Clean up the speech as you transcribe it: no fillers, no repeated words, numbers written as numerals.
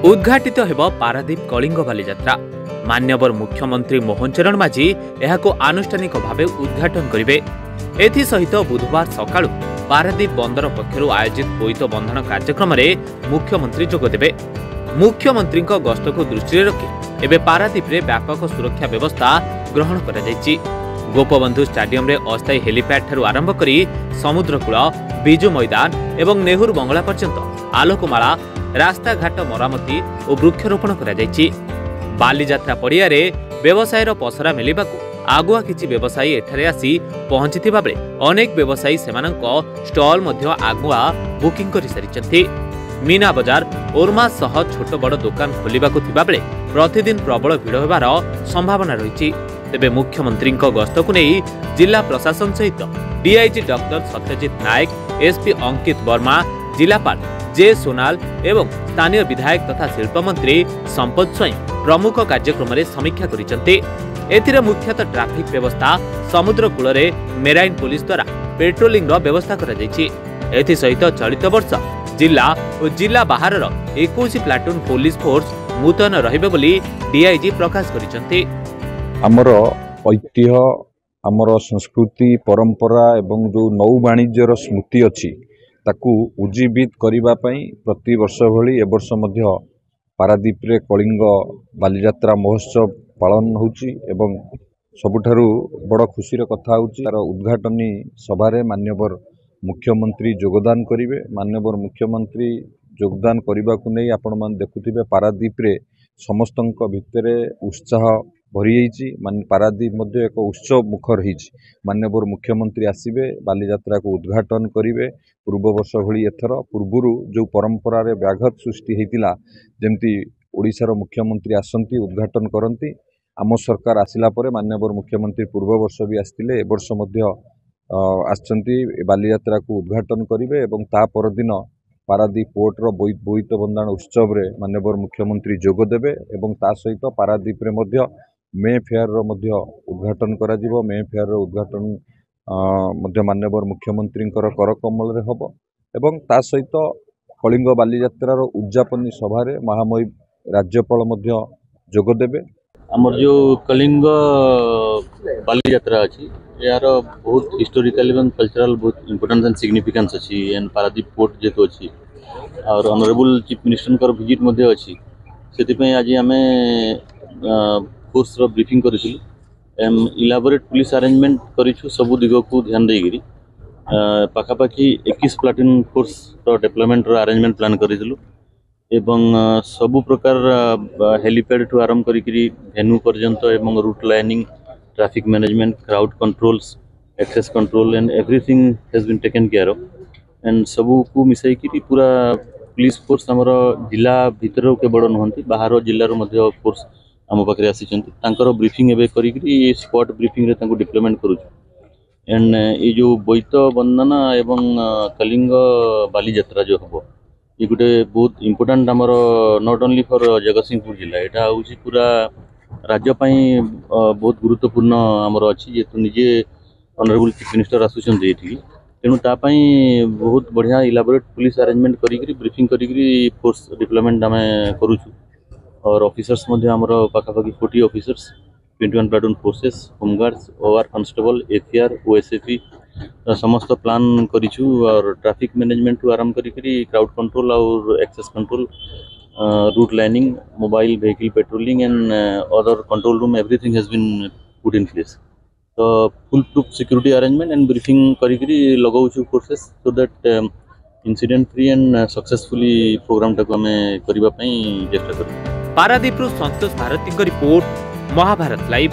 उद्घाटित हेब पारादीप कलिंग बालीजात्रा। मान्यवर मुख्यमंत्री मोहन चरण माझी एहाको आनुष्ठानिक भावे उद्घाटन करिवे। एथि सहित बुधवार सकाळु पारादीप बंदर पक्षरु आयोजित बोईत बंधन कार्यक्रम रे मुख्यमंत्री जोग देबे। मुख्यमंत्री गस्त को दृष्टि रखी एबे पारादीप रे व्यापक सुरक्षा व्यवस्था ग्रहण करा जायछि। गोपबंधु स्टाडियम रे अस्थायी हेलीपैड ठारू आरंभ करी समुद्रकूल, बिजु मैदान एवं नेहरू बंगला पर्यंत आलोकमाला, रास्ताघाट मरामती और वृक्षरोपण करा जायछि। बालीजात्रा पड़िया रे व्यवसायर पसरा मिलिबाकू आगुआ किछि व्यवसायी एठारे आसी पहुंचिथिबा बेले अनेक व्यवसायी सेमानंक स्टॉल मध्य आगुआ बुकिंग करि सारिछथि। मीना बजार, ओरमा सह छोट बड़ दुकान खोलिबाकू थिबा बेले प्रतिदिन प्रबल भिड़ हेबार संभावना रहिछि। तेबे मुख्यमंत्री गस्त को नहीं जिला प्रशासन सहित डीआईजी डॉक्टर सत्यजित नायक, एसपी अंकित वर्मा, जिलापाल जे सोनाल एवं स्थानीय विधायक तथा शिल्प मंत्री संपद स्वईं प्रमुख कार्यक्रम में समीक्षा करिसेंते। एथिरे मुख्यतः ट्रैफिक व्यवस्था, समुद्र कूल रे मेराइन पुलिस द्वारा पेट्रोलिंग रो व्यवस्था करा जायछि। एथि सहित चलित वर्ष जिला और जिला बाहर 21 प्लाटून पुलिस फोर्स मुतयन रहिबे बोली डीआईजी प्रकाश करिसेंते। आमर ऐतिह्य, आमर संस्कृति, परंपरा एवं जो नौ वाणिज्यर स्मृति अच्छी ताकू उज्जीवित करने प्रति वर्ष भली ए वर्ष मध्य पारादीप रे कलिंग बालीजात्रा महोत्सव पालन होउची एवं सबुठारु बड़ खुशीर कथा होउची तार उद्घाटनी सभारे मान्यवर मुख्यमंत्री योगदान करिवे। मान्यवर मुख्यमंत्री योगदान करने को नहीं आपण मान देखुथिबे पारादीप रे समस्तंक भितरे उत्साह भरी जाइछि। मान पारादीप मध्य एक उत्सव मुखर होइछि। मान्यवर मुख्यमंत्री आसिबे, बालीजात्रा को उद्घाटन करिवे। पूर्व वर्ष भली एथर पूर्वरु जो परंपरा रे व्याघात सृष्टि हेतिला, जेमती ओडिशार मुख्यमंत्री आसंती उद्घाटन करंती। आम सरकार आसिला परे मान्यवर मुख्यमंत्री पूर्व वर्ष भी आसतिले, ए वर्ष मध्य आसचंती बालीजात्रा को उद्घाटन करिवे एवं ता परदिन पारादीप पोर्ट रो बोईत बंदाण उत्सव रे मान्यवर मुख्यमंत्री जोग देबे एवं ता सहित पारादीप रे मध्य मे फेयर रो मध्य उद्घाटन करा जिवो। मे फेयर रो उद्घाटन मध्य मान्यवर मुख्यमंत्री कर कमल रे हबो एवं ता सहित कलिंग बालीजात्रा रो उद्यापनी सभा रे महामहिम राज्यपाल मध्य जोग देबे। हमर जो कलिंग बालीजात्रा अछि यार बहुत हिस्टोरिकल एवं कल्चरल बहुत इंपोर्टेंस एंड सिग्निफिकेंस अछि। एंड पारादीप पोर्ट जेतो अछि और ऑनरेबल चीफ मिनिस्टर कर विजिट मध्य अछि। सेति पय आज हमें फोर्स रो ब्रीफिंग करिथिलु। इलाबोरेट पुलिस अरेंजमेंट करिछु सब दिग को ध्यान देगिरी पाखापाखी 21 प्लाटून फोर्स रो डेवलपमेंट रो अरेंजमेंट प्लान करिथिलु एवं सबु प्रकार हेलीपैड ठू आरंभ करी वेन्यू पर्यंत एवं route lining, traffic management, crowd controls, access control and everything has been taken care of. And सबु को मिसाई की पूरा पुलिस फोर्स हमर जिला भीतर के बड़ नहंती, बाहर जिल्ला रो मध्य फोर्स आम पाखे आसीचंती। तांकर ब्रीफिंग एबे करी स्पॉट ब्रीफिंग रे तांको डिप्लॉयमेंट करूछु। एंड ये जो बोईत बंदना एवं कलिंग बालीजात्रा जो हबो ये गोटे बहुत इम्पोर्टाट आमर नॉट ओनली फॉर जगतसिंहपुर जिला, एटा होउछि पूरा राज्य पई बहुत गुरुत्वपूर्ण आमर अछि। जेतु निजे ऑनरेबल चीफ मिनिस्टर आसुछन्ती एठी, तेणु ता पई बहुत बढ़िया इलाबोरेट पुलिस अरेंजमेंट करी ब्रीफिंग करी फोर्स डिप्लॉयमेंट आमे करूछु। और ऑफिसर्स मध्य आमर पाखापाखी 40 officers, 21 platoon forces, home guards, OR constable, FR, ओएसएफई समस्त प्लान करिछु। और ट्रैफिक मैनेजमेंट टू आरंभ करी क्राउड कंट्रोल और access control, route lining, mobile vehicle patrolling and other control room, everything has been put in place. तो foolproof security arrangement and briefing करी लगाउछु forces so that incident free and successfully programme टाको हमें करबा पई चेष्टा करू। Paradip Santosh Bharati report, Mahabharat live.